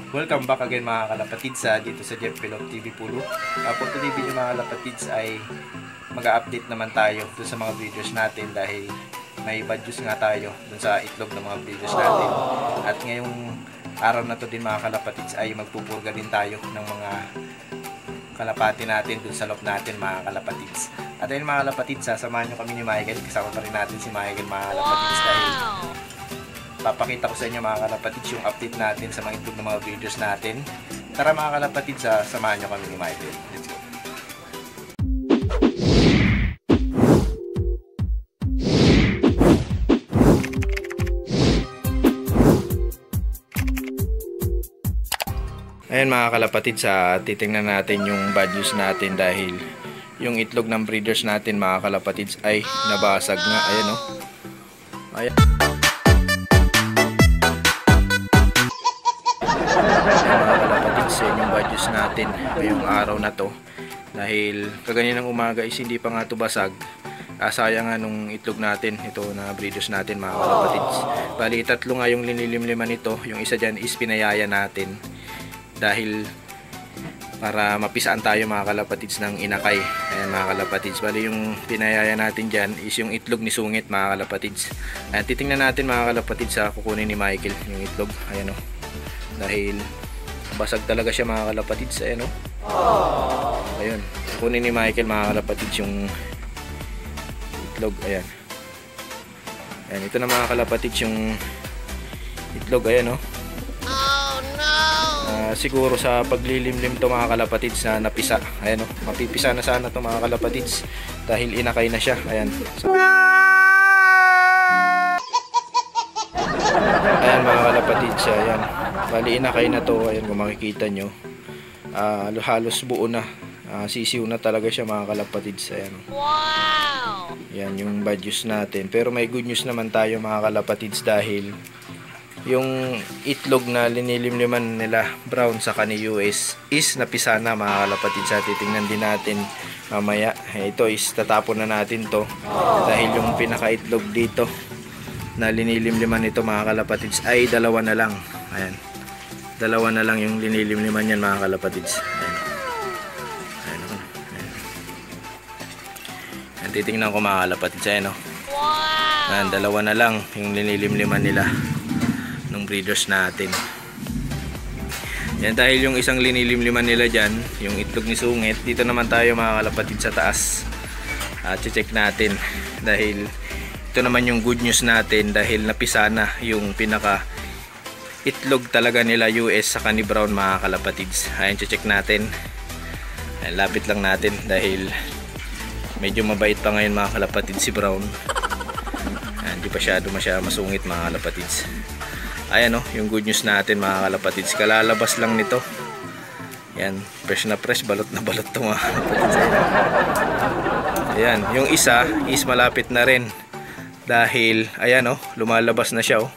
Welcome back again mga kalapatids dito sa Jeff Pelop TV Pulo. For today video mga kalapatids ay mag-update naman tayo dun sa mga videos natin dahil may bad news nga tayo dun sa itlog ng mga videos natin. At ngayong araw na to din mga kalapatids ay magpupurga din tayo ng mga kalapati natin dun sa loob natin mga kalapatids. At ayun mga kalapatids, sasamahan nyo kami ni Michael. Kasama pa rin natin si Michael mga kalapatids dahil papakita ko sa inyo mga kalapatids yung update natin sa mga itlog ng mga videos natin. Tara mga kalapatids, samahan nyo kami ni Michael. Let's go! Ayan mga kalapatids, titingnan natin yung bad news natin dahil yung itlog ng breeders natin mga kalapatids ay nabasag nga. Ayan o. Ayan. Yan yung bad news natin ngayong araw na to dahil kaganinang umaga is hindi pa nga ito basag. Sayang nga nung itlog natin, ito na breeders natin mga kalapatids. Bali tatlo nga yung linilimliman nito, yung isa dyan is pinayaya natin dahil para mapisaan tayo mga kalapatids ng inakay. Ayan mga kalapatids, bali yung pinayaya natin dyan is yung itlog ni Sungit mga kalapatids. Ayan, titingnan natin mga kalapatids kukunin ni Michael yung itlog. Ayan o, dahil basag talaga siya mga kalapatids. Ayan o. Ayun, kunin ni Michael mga kalapatids yung itlog. Ayan. Ayan, ito na mga kalapatids yung itlog. Ayan o. Siguro sa paglilimlim to mga kalapatids na napisa. Ayan o, mapipisa na sana to mga kalapatids dahil inakay na siya. Ayan. Ayan mga kalapatids, ayan. Bali inakay na to, ayan kung makikita nyo. Halos buo na. Sisiw na talaga siya mga kalapatids. Ayan. Wow! Yan yung bad news natin. Pero may good news naman tayo mga kalapatids dahil yung itlog na linilimliman nila brown sa kani US is napisa na mga kalapatids. Titingnan din natin mamaya. Ito is tatapon na natin to dahil yung pinakaitlog dito na linilimliman nito mga kalapatids ay dalawa na lang. Ayan, dalawa na lang yung linilimliman yan mga kalapatids. Ayan. Ayan. Ayan. Ayan, titingnan ko mga kalapatids. Ayan o. Ayan, dalawa na lang yung linilimliman nila ng breeders natin. Yan, dahil yung isang linilimliman nila dyan, yung itlog ni Sungit, dito naman tayo mga kalapatids sa taas. Check natin dahil ito naman yung good news natin dahil napisa na yung pinaka itlog talaga nila US sa kani brown mga kalapatids. Ayan, check natin. Ayan, lapit lang natin dahil medyo mabait pa ngayon mga kalapatids si brown. Ayan, di pa masyado masungit mga kalapatids. Ayan o, yung good news natin mga kalapatids. Kalalabas lang nito. Ayan, fresh na fresh, balot na balot to mga kalapatids. Ayan, yung isa is malapit na rin dahil ayan o, lumalabas na siya o.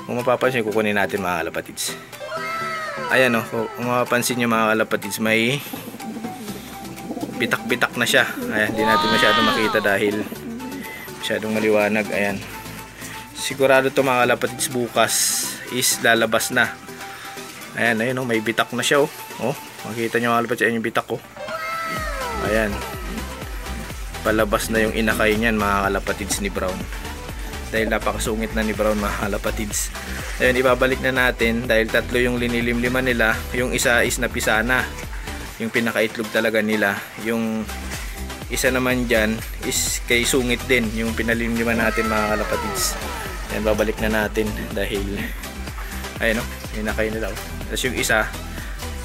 Kung mapapansin, kukunin natin mga kalapatids. Ayan o, kung mapapansin nyo mga kalapatids, may bitak-bitak na siya. Ayan, di natin masyadong makita dahil masyadong maliwanag. Ayan, sigurado to mga kalapatids bukas is lalabas na. Ayan, ayun o, may bitak na siya o. Makikita nyo mga kalapatids, ayan yung bitak o. Ayan, palabas na yung inakay niyan mga kalapatids ni brown dahil napakasungit na ni brown mga kalapatids. Ayun, ibabalik na natin dahil tatlo yung linilimliman nila. Yung isa is napisa na, yung pinakaitlog talaga nila. Yung isa naman dyan is kay Sungit din, yung pinalimliman natin mga kalapatids. Ayun, babalik na natin dahil ayun o, inakay nila o. Tapos yung isa,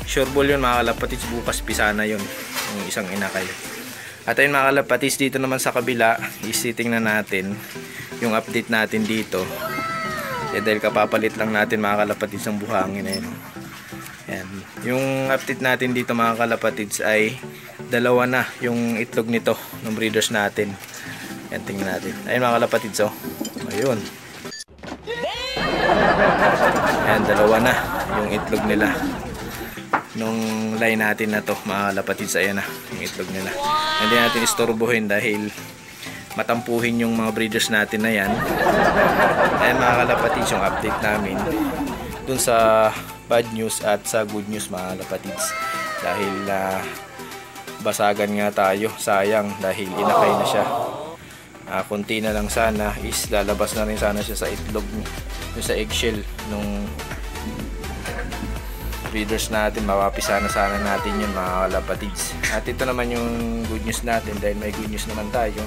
sure ball yun mga kalapatids, bukas pisa na yun yung isang inakay. At ayun mga kalapatids, dito naman sa kabila is titingnan natin yung update natin dito. Dahil kapapalit lang natin mga kalapatids ng buhangin. Ayan. Ayan. Yung update natin dito mga kalapatids ay dalawa na yung itlog nito ng breeders natin. Ayan, tingnan natin. Ayun mga kalapatids o. Ayun. Ayan, dalawa na yung itlog nila nung line natin na to mga kalapatids. Ayan na yung itlog nila. Hindi natin istorbohin dahil matampuhin yung mga breeders natin na yan. Ayan mga kalapatids, yung update namin dun sa bad news at sa good news mga kalapatids. Dahil basagan nga tayo, sayang dahil inakay na siya. Kunti na lang sana is lalabas na rin sana siya sa itlog, sa eggshell nung breeders natin. Mapapisa na sana natin yun mga kalapatids. At ito naman yung good news natin dahil may good news naman tayo.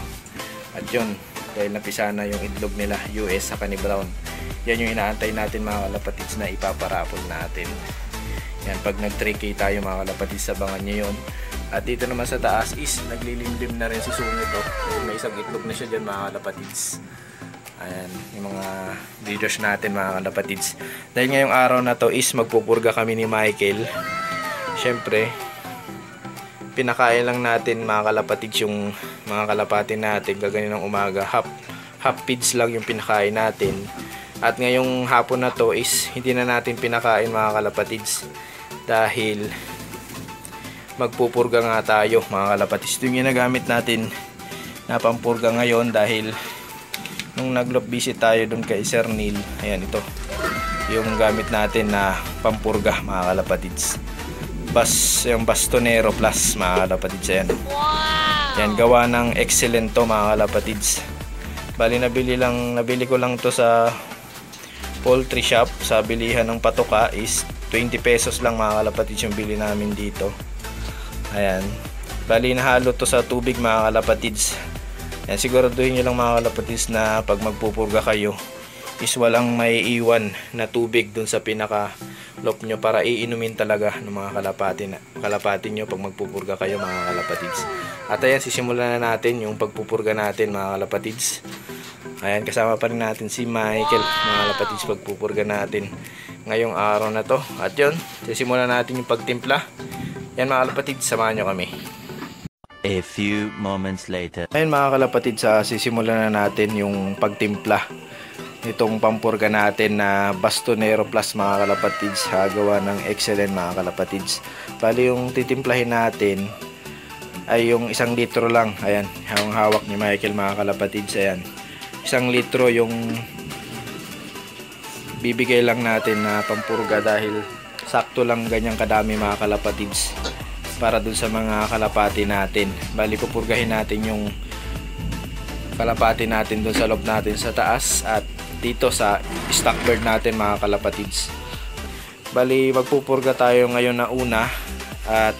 At yun, dahil napisa na yung itlog nila, US sa ni Brown. Yan yung inaantay natin mga kalapatids na ipaparapol natin. Yan, pag nag 3K tayo mga kalapatids, sabangan nyo yun. At dito naman sa taas is naglilimlim na rin si Sungit. May isang itlog na siya dyan mga kalapatids. Ayan, yung mga breeders natin mga kalapatids. Dahil ngayong araw na to is magpupurga kami ni Michael. Syempre, pinakain lang natin mga kalapatids yung mga kalapati natin kaganin ng umaga. Half feeds lang yung pinakain natin. At ngayong hapon na to is hindi na natin pinakain mga kalapatids. Dahil magpupurga nga tayo mga kalapatids. Ito yung ginagamit natin na pampurga ngayon dahil nung nag-loop visit tayo dun kay Sir Neil, ayan ito yung gamit natin na pampurga mga kalapatids. Yung Bastonero Plus mga kalapatids. Ayan. Yan, gawa ng excellent to mga kalapatids. Bali nabili ko lang to sa poultry shop. Sa bilihan ng patoka is 20 pesos lang mga kalapatids yung bili namin dito. Ayan, bali nahalo to sa tubig mga kalapatids. Ayan, siguraduhin nyo lang mga kalapatids na pag magpupurga kayo is walang may iwan na tubig dun sa pinaka lop nyo para iinumin talaga ng mga kalapati nyo pag magpupurga kayo mga kalapatids. At ayan, sisimulan na natin yung pagpupurga natin mga kalapatids. Ayan, kasama pa rin natin si Michael mga kalapatids, pagpupurga natin ngayong araw na to. At yun, sisimulan natin yung pagtimpla. Yan mga kalapatids, samahan nyo kami. A few moments later. Ayun mga kalapatids, sisimulan na natin yung pagtimpla nitong pampurga natin na Bastonero Plus mga kalapatids. Gawa ng excellent mga kalapatids. Bali yung titimplahin natin ay yung 1 litro lang. Ayan, yung hawak ni Michael mga kalapatids. Ayan, 1 litro yung bibigay lang natin na pampurga dahil sakto lang ganyang kadami mga kalapatids para dun sa mga kalapati natin. Bali pupurgahin natin yung kalapati natin dun sa loob natin sa taas at dito sa stock bird natin mga kalapatids. Bali magpupurga tayo ngayon na una at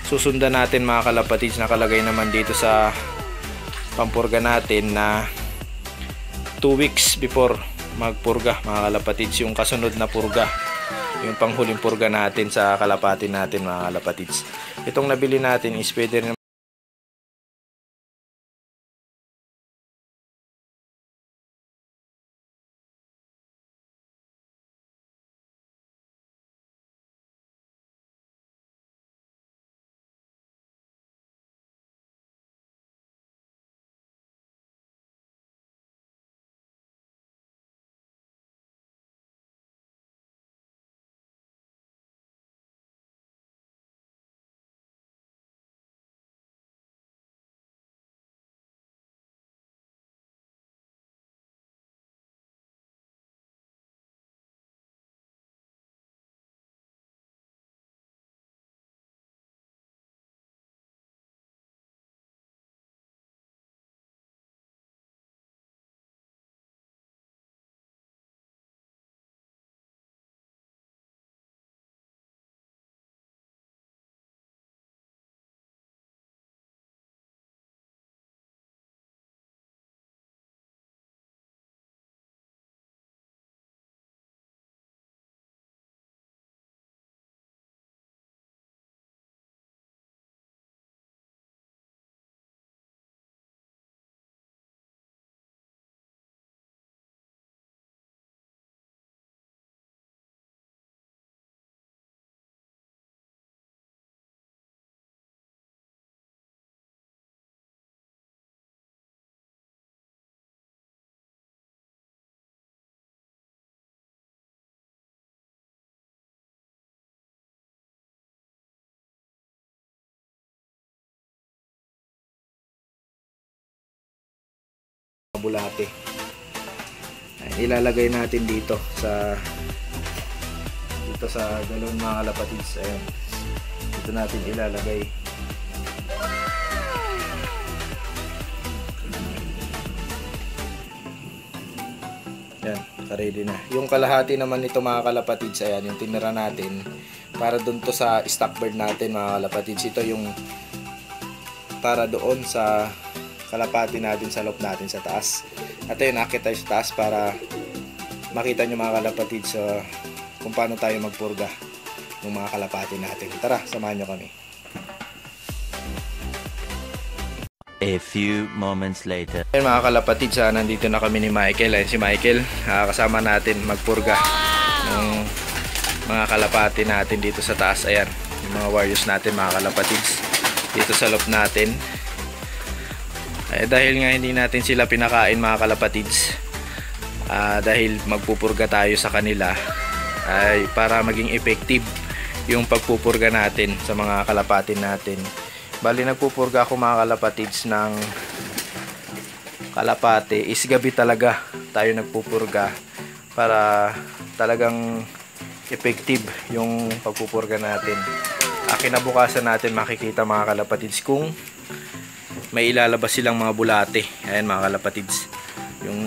susundan natin mga kalapatids, nakalagay naman dito sa pampurga natin na 2 weeks before magpurga mga kalapatids yung kasunod na purga, yung panghuling purga natin sa kalapati natin mga kalapatids. Itong nabili natin is pwede rin bulate. Ilalagay natin dito dito sa galon mga kalapatids. Ayan. Dito natin ilalagay. Yan, ready na. Yung kalahati naman nito mga kalapatids, ayan, yung tinira natin para doon to sa stock bird natin mga kalapatids. Ito yung para doon sa kalapati natin sa loob natin sa taas. At ayun, akit tayo sa taas para makita nyo mga kalapatids kung paano tayo magpurga ng mga kalapati natin. Tara, samahan nyo kami. A few moments later. Ayun mga kalapatids, nandito na kami ni Michael. Ayun si Michael, kasama natin magpurga ng mga kalapati natin dito sa taas. Ayan, yung mga warriors natin mga kalapatids dito sa loob natin. Dahil nga hindi natin sila pinakain mga kalapatids, dahil magpupurga tayo sa kanila, ay para maging effective yung pagpupurga natin sa mga kalapati natin. Bali nagpupurga ako mga kalapatids ng kalapati is gabi talaga tayo nagpupurga para talagang effective yung pagpupurga natin. Kinabukasan natin makikita mga kalapatids kung may ilalabas silang mga bulate. Ayan mga kalapatids, yung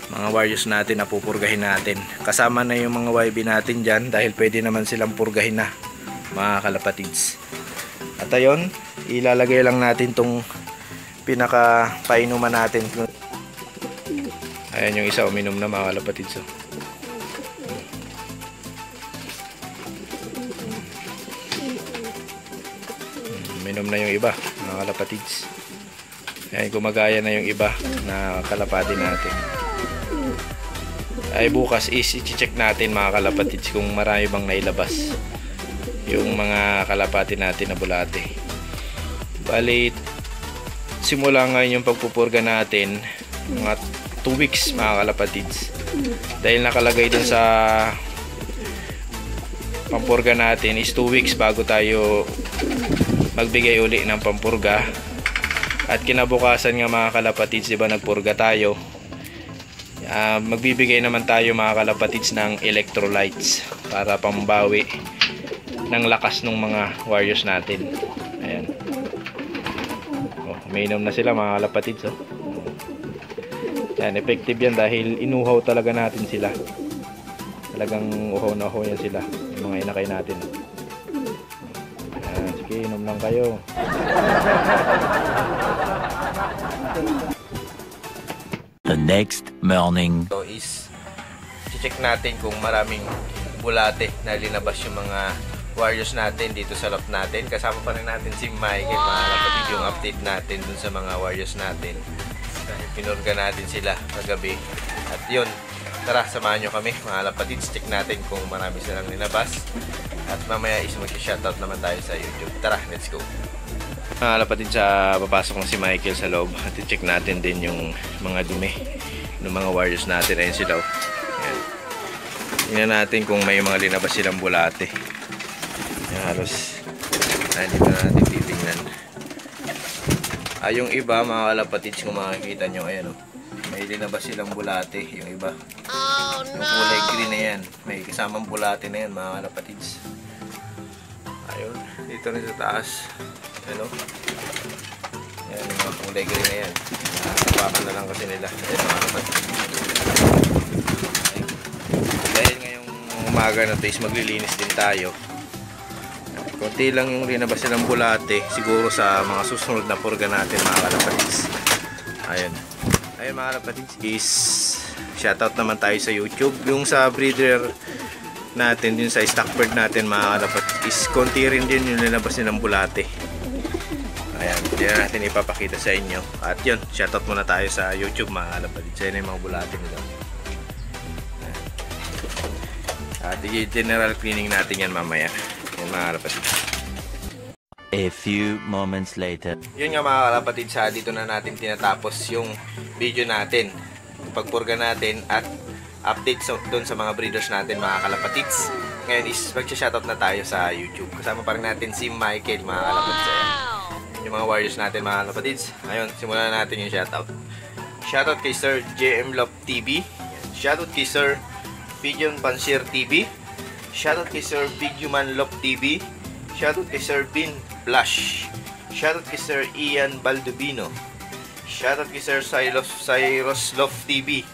mga warriors natin na pupurgahin natin. Kasama na yung mga YB natin dyan dahil pwede naman silang purgahin na mga kalapatids. At ayun, ilalagay lang natin tong pinaka painuman natin. Ayan yung isa uminom na mga kalapatids. Uminom na yung iba mga kalapatids. Ayan, gumagaya na yung iba na kalapati natin. Ay bukas i-check natin mga kalapatids kung marami bang nailabas yung mga kalapati natin na bulate. Bali simula ngayon yung pagpupurga natin mga 2 weeks mga kalapatids, dahil nakalagay dun sa pampurga natin is 2 weeks bago tayo magbigay uli ng pampurga. At kinabukasan nga mga kalapatids, diba nagpurga tayo, magbibigay naman tayo mga kalapatids ng electrolytes para pambawi ng lakas ng mga warriors natin. Ayan. Umiinom na sila mga kalapatids. Yan, effective yan dahil inuhaw talaga natin sila. Talagang uhaw na uhaw yan sila, yung mga inakay natin. Ayan, sige, inom lang kayo. The next morning. So is check natin kung maraming bulate na linabas yung mga warriors natin dito sa loob natin. Kasama pa rin natin si Michael mga kalapatid, yung update natin dun sa mga warriors natin. Pinurga natin sila kagabi. At yun, tara samahan nyo kami mga kalapatid. Check natin kung marami silang linabas. At mamaya is mag-shoutout naman tayo sa YouTube. Tara, let's go. Mga kalapatid, papasok na si Michael sa loob. At i-check natin din yung mga dumi ng mga warriors natin. Ayun sila. Ayan. Tingnan natin kung may mga linabas silang bulate. Halos dito na natin titingnan. Yung iba mga kalapatids, kung makikita nyo, ayan may linabas silang bulate. Yung iba, yung kulay green na yan, may kasamang bulate na yan mga kalapatids. Ayun, dito rin sa taas, ayan yung mga kulay green na yan, nakawakan na lang kasi nila. Ayan mga kalapatids. Dahil ngayong umaga na ito is maglilinis din tayo. Kunti lang yung linabas nilang bulate, siguro sa mga susunod na purga natin mga kalapatids. Ayun mga kalapatids, is shoutout naman tayo sa YouTube. Yung sa breeder natin, yung sa stock bird natin mga kalapatids, is konti rin din yung linabas nilang bulate. Ayan, hindi na natin ipapakita sa inyo. At yun, shoutout muna tayo sa YouTube mga kalapatids. Ayan yung mga bulate nila. At i-general cleaning natin yan mamaya. Yan mga kalapatids. A few moments later. Yun nga mga kalapatids, dito na natin tinatapos yung video natin, yung pagpurga natin at update doon sa mga breeders natin mga kalapatids. Ngayon is mag-shoutout na tayo sa YouTube. Kasama pa rin natin si Michael mga kalapatids. Yung mga warriors natin mga kalapatids. Ayun, simulan na natin yung shoutout. Shoutout kay Sir JM Love TV. Shoutout kay Sir Pigeon Pansir TV. Shoutout kay Sir Big Human Love TV. Shoutout kay Sir Bin Blush. Shoutout kay Sir Ian Baldubino. Shoutout kay Sir Cyrus Love TV.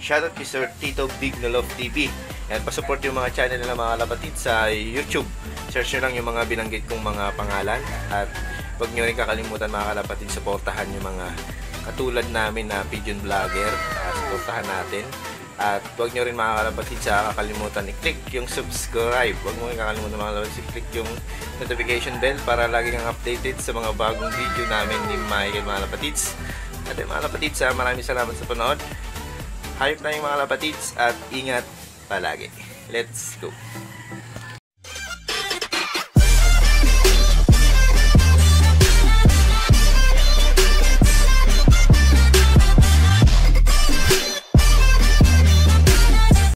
Shoutout kay Sir Tito Big na Love TV. Yan, pasupport yung mga channel nila mga kalapatid sa YouTube. Search nyo lang yung mga binanggit kong mga pangalan. At huwag nyo rin kakalimutan mga kalapatid, supportahan yung mga katulad namin na pigeon vlogger. Supportahan natin. At huwag nyo rin mga kalapatid sa kakalimutan i-click yung subscribe. Huwag mo rin kakalimutan mga kalapatid i-click yung notification bell para lagi kang updated sa mga bagong video namin ni Michael mga kalapatids. At mga kalapatids, maraming salamat sa panood. Hayop na yung mga kalapatids at ingat palagi. Let's go!